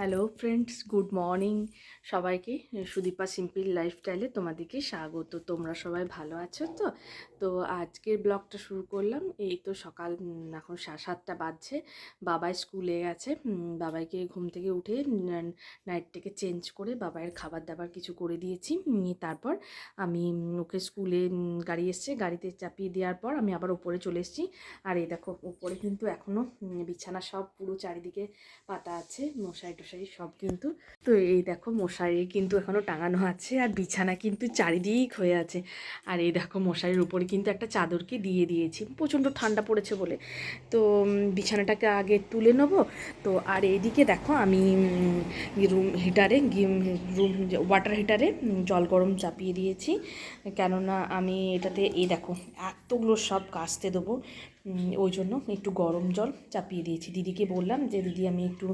Hello friends, good morning সবাইকে। Sudipa simple লাইফস্টাইলে তোমাদেরকে স্বাগত। তোমরা সবাই ভালো আছো তো? তো আজকের ব্লগটা শুরু করলাম। এই তো সকাল এখন 7:30 বাজছে। বাবাই স্কুলে গেছে। বাবাইকে ঘুম থেকে উঠে নাইটটাকে চেঞ্জ করে বাবাইয়ের খাবার দাবার কিছু করে দিয়েছি। তারপর আমি ওকে স্কুলে গাড়ি এসছে, গাড়িতে চাপিয়ে দেওয়ার পর আমি আবার ওপরে চলে এসেছি। আর এই দেখো ওপরে কিন্তু এখনও বিছানা সব পুরো চারিদিকে পাতা আছে, মশারি টশারি সব কিন্তু। তো এই দেখো মশারি কিন্তু এখনো টাঙানো আছে, আর বিছানা কিন্তু চারিদিক হয়ে আছে। আর এই দেখো মশারির উপরে কিন্তু একটা চাদরকে দিয়ে দিয়েছি, প্রচণ্ড ঠান্ডা পড়েছে বলে। তো বিছানাটাকে আগে তুলে নেবো। তো আর এইদিকে দেখো আমি রুম হিটারে রুম ওয়াটার হিটারে জল গরম চাপিয়ে দিয়েছি। কেননা আমি এটাতে এই দেখো এতগুলো সব কাচতে দেবো, ওই জন্য একটু গরম জল চাপিয়ে দিয়েছি। দিদিকে বললাম যে দিদি আমি একটু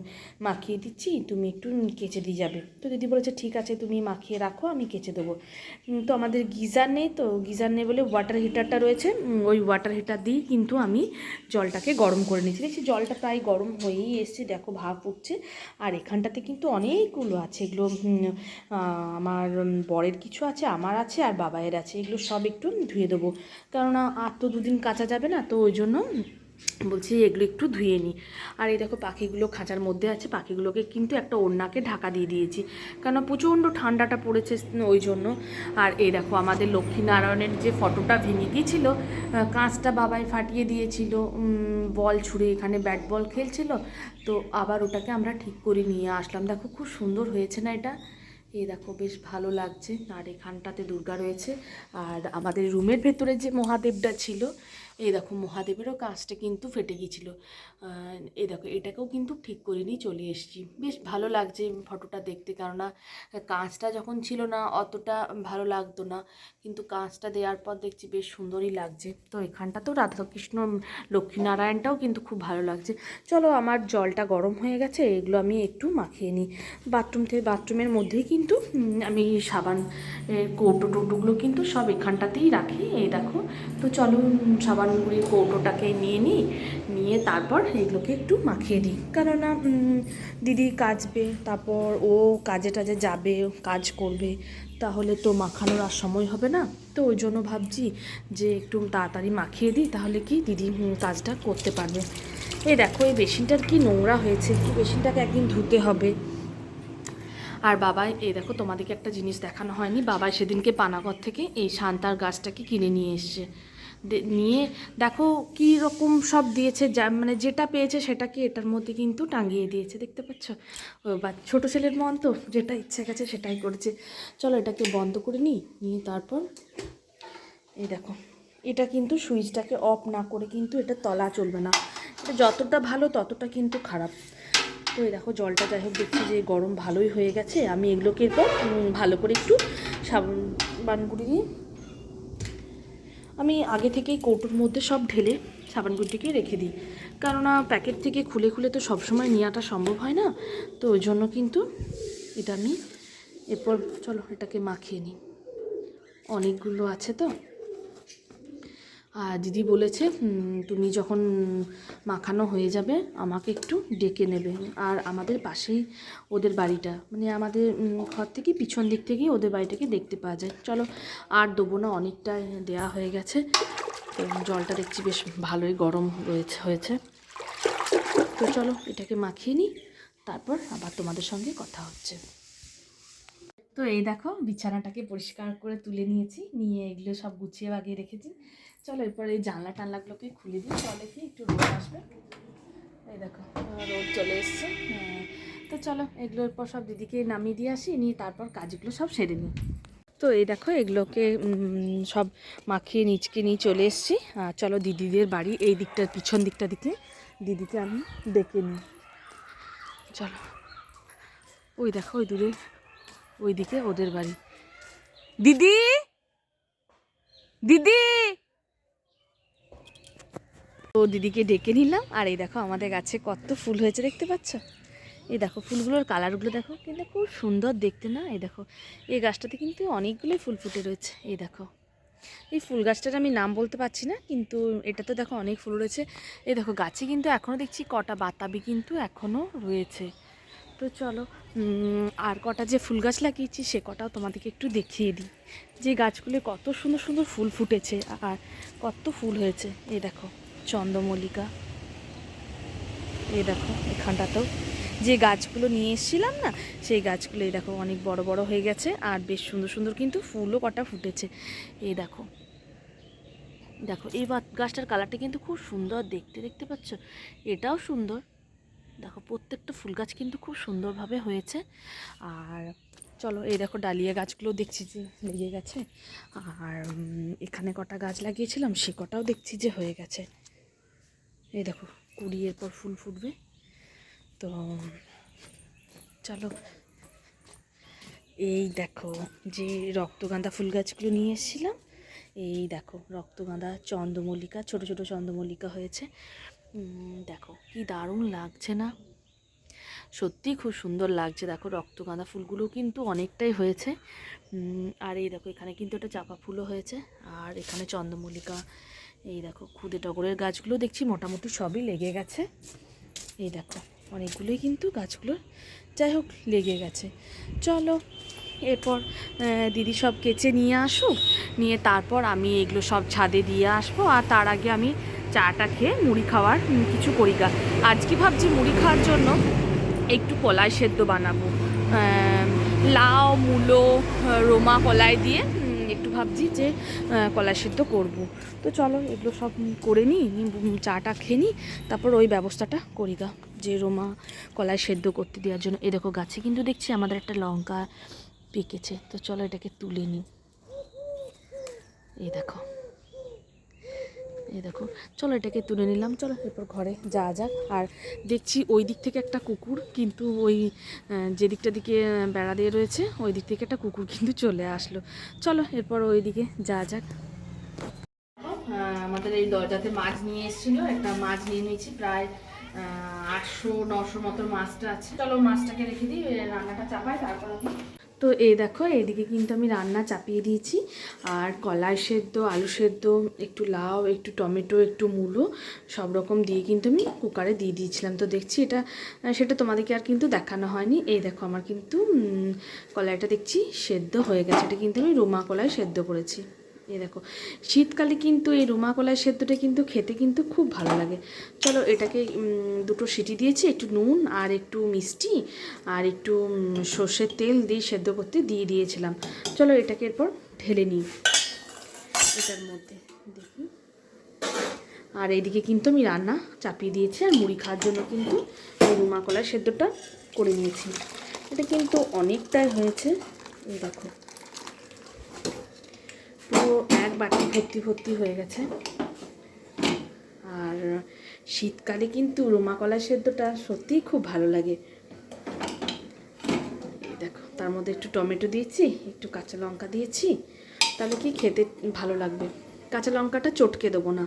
মাখিয়ে দিচ্ছি, তুমি একটু কেচে দিয়ে যাবে। তো দিদি বলেছে ঠিক আছে, তুমি মাখিয়ে রাখো, আমি কেচে দেবো। তো আমাদের গিজার নেই, তো গিজার নেই বলে ওয়াটার হিটারটা রয়েছে, ওই ওয়াটার হিটার দিয়েই কিন্তু আমি জলটাকে গরম করে নিয়েছি। দেখছি জলটা প্রায় গরম হয়েই এসছে, দেখো ভাপ উঠছে। আর এখানটাতে কিন্তু অনেকগুলো আছে, এগুলো আমার বরের কিছু আছে, আমার আছে, আর বাবাইয়ের আছে। এগুলো সব একটু ধুয়ে দেবো, কেননা আর তো দুদিন কাচা যাবে না, তো ওই জন্য বলছি এগুলো একটু ধুয়ে নিই। আর এই দেখো পাখিগুলো খাঁচার মধ্যে আছে, পাখিগুলোকে কিন্তু একটা ওড়নাকে ঢাকা দিয়ে দিয়েছি, কেন প্রচণ্ড ঠান্ডাটা পড়েছে ওই জন্য। আর এই দেখো আমাদের লক্ষ্মীনারায়ণের যে ফটোটা ভেঙে গিয়েছিল, কাঁচটা বাবাই ফাটিয়ে দিয়েছিল, বল ছুঁড়ে এখানে ব্যাট বল খেলছিল, তো আবার ওটাকে আমরা ঠিক করে নিয়ে আসলাম। দেখো খুব সুন্দর হয়েছে না এটা? এই দেখো বেশ ভালো লাগছে। আর এখানটাতে দুর্গা রয়েছে। আর আমাদের রুমের ভেতরে যে মহাদেবটা ছিল, এই দেখো মহাদেবেরও কাঁচটা কিন্তু ফেটে গিয়েছিলো। এই দেখো এটাকেও কিন্তু ঠিক করে নিয়ে চলে এসেছি। বেশ ভালো লাগছে ফটোটা দেখতে, কেননা কাঁচটা যখন ছিল না অতটা ভালো লাগতো না, কিন্তু কাঁচটা দেওয়ার পর দেখছি বেশ সুন্দরই লাগছে। তো এখানটাতেও রাধাকৃষ্ণ লক্ষ্মীনারায়ণটাও কিন্তু খুব ভালো লাগছে। চলো আমার জলটা গরম হয়ে গেছে, এগুলো আমি একটু মাখিয়ে নিই। বাথরুমের মধ্যেই কিন্তু আমি সাবান কৌটো টোটোগুলো কিন্তু সব এখানটাতেই রাখি, এই দেখো। তো চলো সাবান গুঁড়ির কৌটোটাকে নিয়ে তারপর এগুলোকে একটু মাখিয়ে দিই, কেননা দিদি কাচবে, তারপর ও কাজে টাজে যাবে, কাজ করবে, তাহলে তো মাখানোর আর সময় হবে না। তো ওই জন্য ভাবছি যে একটু তাড়াতাড়ি মাখিয়ে দিই, তাহলে কি দিদি কাজটা করতে পারবে। এই দেখো এই বেসিনটার কি নোংরা হয়েছে, এই বেসিনটাকে একদিন ধুতে হবে। আর বাবাই এই দেখো তোমাদেরকে একটা জিনিস দেখানো হয়নি, বাবাই সেদিনকে পানাগড় থেকে এই শান্তার গাছটাকে কিনে নিয়ে এসছে। নিয়ে দেখো কী রকম সব দিয়েছে, যা মানে যেটা পেয়েছে সেটাকে এটার মধ্যে কিন্তু টাঙিয়ে দিয়েছে, দেখতে পাচ্ছ? বা ছোটো ছেলের মন তো, যেটা ইচ্ছা গেছে সেটাই করেছে। চলো এটাকে বন্ধ করে নিয়ে তারপর এই দেখো এটা কিন্তু সুইচটাকে অফ না করে কিন্তু এটা তলা চলবে না। এটা যতটা ভালো ততটা কিন্তু খারাপ। তো এই দেখো জলটা যাই হোক দেখছি যে গরম ভালোই হয়ে গেছে। আমি এগুলোকে এরপর ভালো করে একটু সাবান গুঁড়ি দিয়ে আমি আগে থেকেই কৌটোর মধ্যে সব ঢেলে সাবান গুঁড়িটিকে রেখে দিই, কেননা প্যাকেট থেকে খুলে খুলে তো সবসময় নেওয়াটা সম্ভব হয় না। তো ওই জন্য কিন্তু এটা আমি এরপর চলো এটাকে মাখিয়ে নিই, অনেকগুলো আছে তো। আর দিদি বলেছে তুমি যখন মাখানো হয়ে যাবে আমাকে একটু ডেকে নেবে। আর আমাদের পাশেই ওদের বাড়িটা, মানে আমাদের ঘর থেকে পিছন দিক থেকেই ওদের বাড়িটাকে দেখতে পাওয়া যায়। চলো আর দেবো না, অনেকটা দেয়া হয়ে গেছে। তো জলটা দেখছি বেশ ভালোই গরম হয়েছে। তো চলো এটাকে মাখিয়ে নিই, তারপর আবার তোমাদের সঙ্গে কথা হচ্ছে। তো এই দেখো বিছানাটাকে পরিষ্কার করে তুলে নিয়ে এগুলো সব গুছিয়ে বাগিয়ে রেখেছি। চলো এরপর এই জানলা টানলাগুলোকে খুলে দিই, তাহলে কি একটু রোদ আসবে। এই দেখো রোদ চলে এসছে। তো চলো এগুলোর পর সব দিদিকে নামিয়ে দিয়ে আসি, নিয়ে তারপর কাজগুলো সব সেরে নিই। তো এই দেখো এগুলোকে সব মাখিয়ে নিয়ে চলে এসেছি। চলো দিদিদের বাড়ি এই দিকটা, পিছন দিকটা দিকে দিদিকে আমি ডেকে নিই। চলো ওই দেখো ওই দূরে ওইদিকে ওদের বাড়ি। দিদি, দিদি। তো দিদিকে ডেকে নিলাম। আর এই দেখো আমাদের গাছে কত ফুল হয়েছে, দেখতে পাচ্ছ? এই দেখো ফুলগুলোর কালারগুলো দেখো, কিন্তু খুব সুন্দর দেখতে না? এই দেখো এই গাছটাতে কিন্তু অনেকগুলোই ফুল ফুটে রয়েছে। এই দেখো এই ফুল গাছটার আমি নাম বলতে পারছি না, কিন্তু এটা তো দেখো অনেক ফুল রয়েছে। এই দেখো গাছে কিন্তু এখনও দেখছি কটা বাতাবি কিন্তু এখনও রয়েছে। তো চলো আর কটা যে ফুল গাছ লাগিয়েছি সে কটাও তোমাদেরকে একটু দেখিয়ে দিই, যে গাছগুলো কত সুন্দর সুন্দর ফুল ফুটেছে আর কত ফুল হয়েছে। এই দেখো চন্দ্রমল্লিকা, এই দেখো এখানটাতেও যে গাছগুলো নিয়ে এসেছিলাম না সেই গাছগুলো এই দেখো অনেক বড় বড় হয়ে গেছে আর বেশ সুন্দর সুন্দর কিন্তু ফুলও কটা ফুটেছে। এই দেখো দেখো এই গাছটার কালারটা কিন্তু খুব সুন্দর দেখতে, দেখতে পাচ্ছ? এটাও সুন্দর। দেখো প্রত্যেকটা ফুল গাছ কিন্তু খুব সুন্দরভাবে হয়েছে। আর চলো এই দেখো ডালিয়া গাছগুলো দেখছি যে লেগে গেছে, আর এখানে কটা গাছ লাগিয়েছিলাম সে কটাও দেখছি যে হয়ে গেছে। এই দেখো কুড়ি এরপর ফুল ফুটবে। তো চলো এই দেখো যে রক্তগাঁদা ফুল গাছগুলো নিয়ে এসেছিলাম, এই দেখো রক্তগাঁদা, চন্দ্রমল্লিকা, ছোট ছোট চন্দ্রমল্লিকা হয়েছে। দেখো কি দারুণ লাগছে না? সত্যিই খুব সুন্দর লাগছে। দেখো রক্তগাঁদা ফুলগুলো কিন্তু অনেকটাই হয়েছে। আর এই দেখো এখানে কিন্তু একটা চাপা ফুলও হয়েছে, আর এখানে চন্দ্রমল্লিকা। এই দেখো খুদে টগরের গাছগুলো দেখছি মোটামুটি সবই লেগে গেছে। এই দেখো অনেকগুলোই কিন্তু গাছগুলো যাই হোক লেগে গেছে। চলো এরপর দিদি সব কেচে নিয়ে আসুক, নিয়ে তারপর আমি এগুলো সব ছাদে দিয়ে আসবো। আর তার আগে আমি চাটা খেয়ে মুড়ি খাওয়ার কিছু করি গা। আজকে ভাবছি মুড়ি খাওয়ার জন্য একটু কলাই সেদ্ধ বানাবো, লাউ মূলো রোমা কলাই দিয়ে একটু ভাবছি যে কলাই সেদ্ধ করব। তো চলো এগুলো সব করে নিই, চাটা খেয়ে নিই, তারপর ওই ব্যবস্থাটা করি গা, যে রোমা কলাই সেদ্ধ করতে দেওয়ার জন্য। এ দেখো গাছে কিন্তু দেখছি আমাদের একটা লঙ্কা পেকেছে, তো চলো এটাকে তুলে নিই। এই দেখো এই দেখো চলো এটাকে তুলে নিলাম। চলো এরপর ঘরে যাওয়া যাক। আর দেখছি ওই দিক থেকে একটা কুকুর কিন্তু ওই যে দিকে বেড়া দিয়ে রয়েছে ওই দিক থেকে একটা কুকুর কিন্তু চলে আসলো। চলো এরপর ওই দিকে যাওয়া যাক। আমাদের এই দরজাতে মাছ নিয়ে এসেছিলো, একটা মাছ নিয়ে নিয়েছি, প্রায় 800-900 মতো মাছটা আছে। চলো মাছটাকে রেখে দিই, রান্নাটা চাপাই তারপর। তো এই দেখো এইদিকে কিন্তু আমি রান্না চাপিয়ে দিয়েছি, আর কলাই সেদ্ধ, আলু সেদ্ধ, একটু লাউ, একটু টমেটো, একটু মূলো সব রকম দিয়ে কিন্তু আমি কুকারে দিয়ে দিয়েছিলাম। তো দেখছি সেটা তোমাদেরকে আর কিন্তু দেখানো হয়নি। এই দেখো আমার কিন্তু কলাইটা দেখছি সেদ্ধ হয়ে গেছে। এটা কিন্তু আমি রোমা কলাই সেদ্ধ করেছি। এই দেখো শীতকালে কিন্তু এই রোমা কলাই সেদ্ধটা কিন্তু খেতে কিন্তু খুব ভালো লাগে। চলো এটাকে দুটো সিটি দিয়েছি, একটু নুন আর একটু মিষ্টি আর একটু সর্ষের তেল দিয়ে সেদ্ধ করতে দিয়ে দিয়েছিলাম। চলো এটাকে এরপর ঢেলে নিই এটার মধ্যে দেখি। আর এইদিকে কিন্তু আমি রান্না চাপিয়ে দিয়েছি, আর মুড়ি খাওয়ার জন্য কিন্তু এই রোমা কলাই সেদ্ধটা করে নিয়েছি। এটা কিন্তু অনেকটাই হয়েছে। এই দেখো পুরো এক বাটি ভর্তি ভর্তি হয়ে গেছে। আর শীতকালে কিন্তু রোমা কলাই সেদ্ধটা সত্যিই খুব ভালো লাগে। দেখো তার মধ্যে একটু টমেটো দিয়েছি, একটু কাঁচা লঙ্কা দিয়েছি, তাহলে কি খেতে ভালো লাগবে। কাঁচা লঙ্কাটা চটকে দেবো না,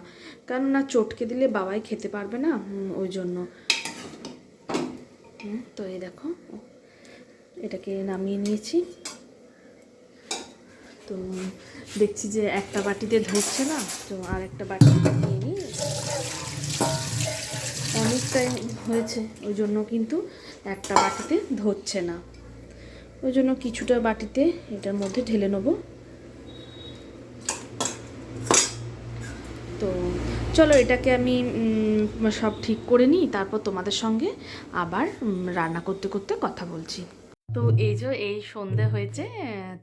কেননা চটকে দিলে বাবাই খেতে পারবে না, ওই জন্য। তো এই দেখো এটাকে নামিয়ে নিয়েছি। তো দেখছি যে একটা বাটিতে ধরছে না, তো আর একটা বাটি নিয়ে নিই। অনেকটাই হয়েছে ওই জন্য কিন্তু একটা বাটিতে ধরছে না, ওই জন্য কিছুটা বাটিতে এটার মধ্যে ঢেলে নেব। তো চলো এটাকে আমি সব ঠিক করে নিই, তারপর তোমাদের সঙ্গে আবার রান্না করতে করতে কথা বলছি। তো এই যে এই সন্ধে হয়েছে,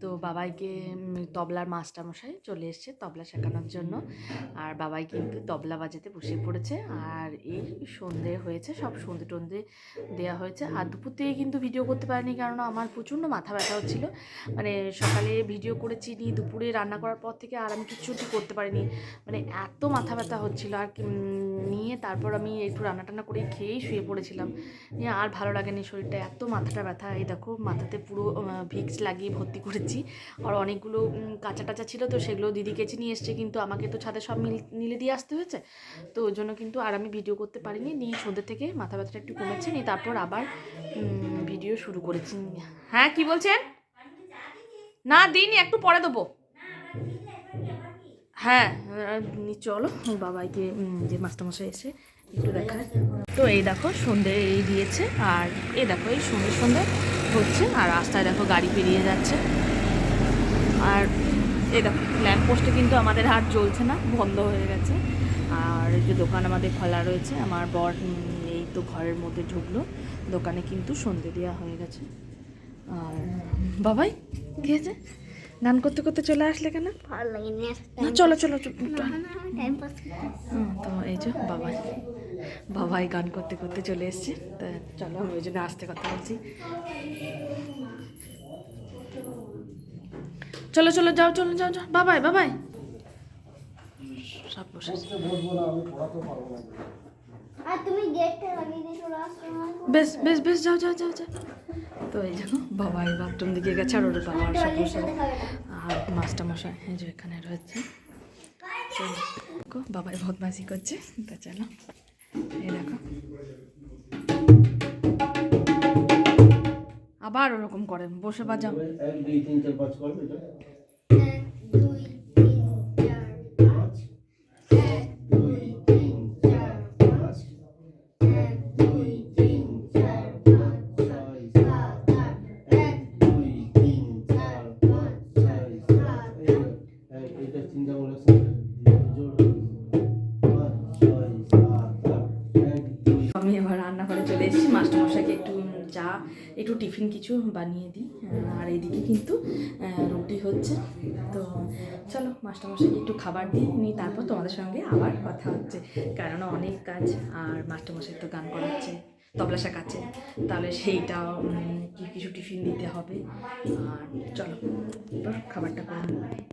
তো বাবাইকে তবলার মাস্টারমশাই চলে এসছে তবলা শেখানোর জন্য, আর বাবাই কিন্তু তবলা বাজাতে বসে পড়েছে। আর এই সন্ধে হয়েছে, সব সন্ধে টন্ধে দেওয়া হয়েছে। আর দুপুর থেকে কিন্তু ভিডিও করতে পারিনি, কারণ আমার প্রচণ্ড মাথা ব্যথা হচ্ছিল। মানে সকালে ভিডিও করেছি নি, দুপুরে রান্না করার পর থেকে আর আমি কিচ্ছুটি করতে পারিনি, মানে এত মাথা ব্যথা হচ্ছিল। আর নিয়ে তারপর আমি একটু রান্না টান্না করে খেয়েই শুয়ে পড়েছিলাম, নিয়ে আর ভালো লাগেনি, শরীরটা এত মাথাটা ব্যথা। এই দেখো মাথাতে পুরো ভিক্স লাগিয়ে ভর্তি করেছি। আর অনেকগুলো কাঁচা টাচা ছিল, তো সেগুলো দিদি কেচে নিয়ে এসছে, কিন্তু আমাকে তো ছাদে সব মিলে দিয়ে আসতে হয়েছে, তো ওই জন্য কিন্তু আর আমি ভিডিও করতে পারিনি। নিয়ে সন্ধ্যে থেকে মাথা ব্যথাটা একটু কমেছে, নিয়ে তারপর আবার ভিডিও শুরু করেছি। হ্যাঁ কি বলছেন? না দিইনি, একটু পরে দেবো। হ্যাঁ চলো বাবাইকে যে মাস্টারমশাই এসে একটু দেখায়। তো এই দেখো সন্ধে এই দিয়েছে, আর এই দেখো এই সন্ধে সন্ধে হচ্ছে, আর রাস্তায় দেখো গাড়ি পেরিয়ে যাচ্ছে। আর এই দেখো ল্যাম্প পোস্টে কিন্তু আমাদের আর জ্বলছে না, বন্ধ হয়ে গেছে। আর এই যে দোকান আমাদের খোলা রয়েছে। আমার বর এই তো ঘরের মধ্যে ঢুকলো, দোকানে কিন্তু সন্ধে দেওয়া হয়ে গেছে। আর বাবাই কি আছে, গান করতে করতে চলে আসলে কেন? ভালো লাগে না চলো চলো তো এই যে বাবাই গান করতে করতে চলে এসছে। তা চলো, আমি ওই জন্য আস্তে কথা বলছি। চলো চলো যাও, চলো যাও যাও, বাবাই বাবাই সব বসে আছে। আর তুমি গেটটা লাগিয়ে দিয়ে চলে আসছো না? বেশ বেশ বেশ যাও যাও যাও যাও। তো এই দেখো বাবাই বাথরুম দিকে গেছে, আর ওর বাবার সব বসে, আর মাস্টার মশাই এই যে এখানে রয়েছে। চলো বাবাই বদমাশি করছে, তা চলো এই দেখো আবার ওরকম করে বসে বাজাও। 1 2 3 4 5 করবে এটা। 1 2 3 4 5 1 2 3 4 5 1 2 3 4 5 6 7 8 1 2 3 4 5 6 7 8 এটা চিন্তা করলে জোর 5 6 7 8 1 2। আমি এবার রান্নাঘরে চলে এসেছি, মাস্টারমশাইকে একটু চা একটু টিফিন কিছু বানিয়ে দিই। আর এইদিকে কিন্তু রুটি হচ্ছে। তো চলো মাস্টারমশাইকে একটু খাবার দিয়ে নিই, তারপর তোমাদের সঙ্গে আবার কথা হচ্ছে। কারণ অনেক কাজ, আর মাস্টারমশাই তো গান করাচ্ছে, তবলা শেখাচ্ছে, তাহলে সেইটাও কিছু টিফিন দিতে হবে। আর চলো এবার খাবারটা করে নিই।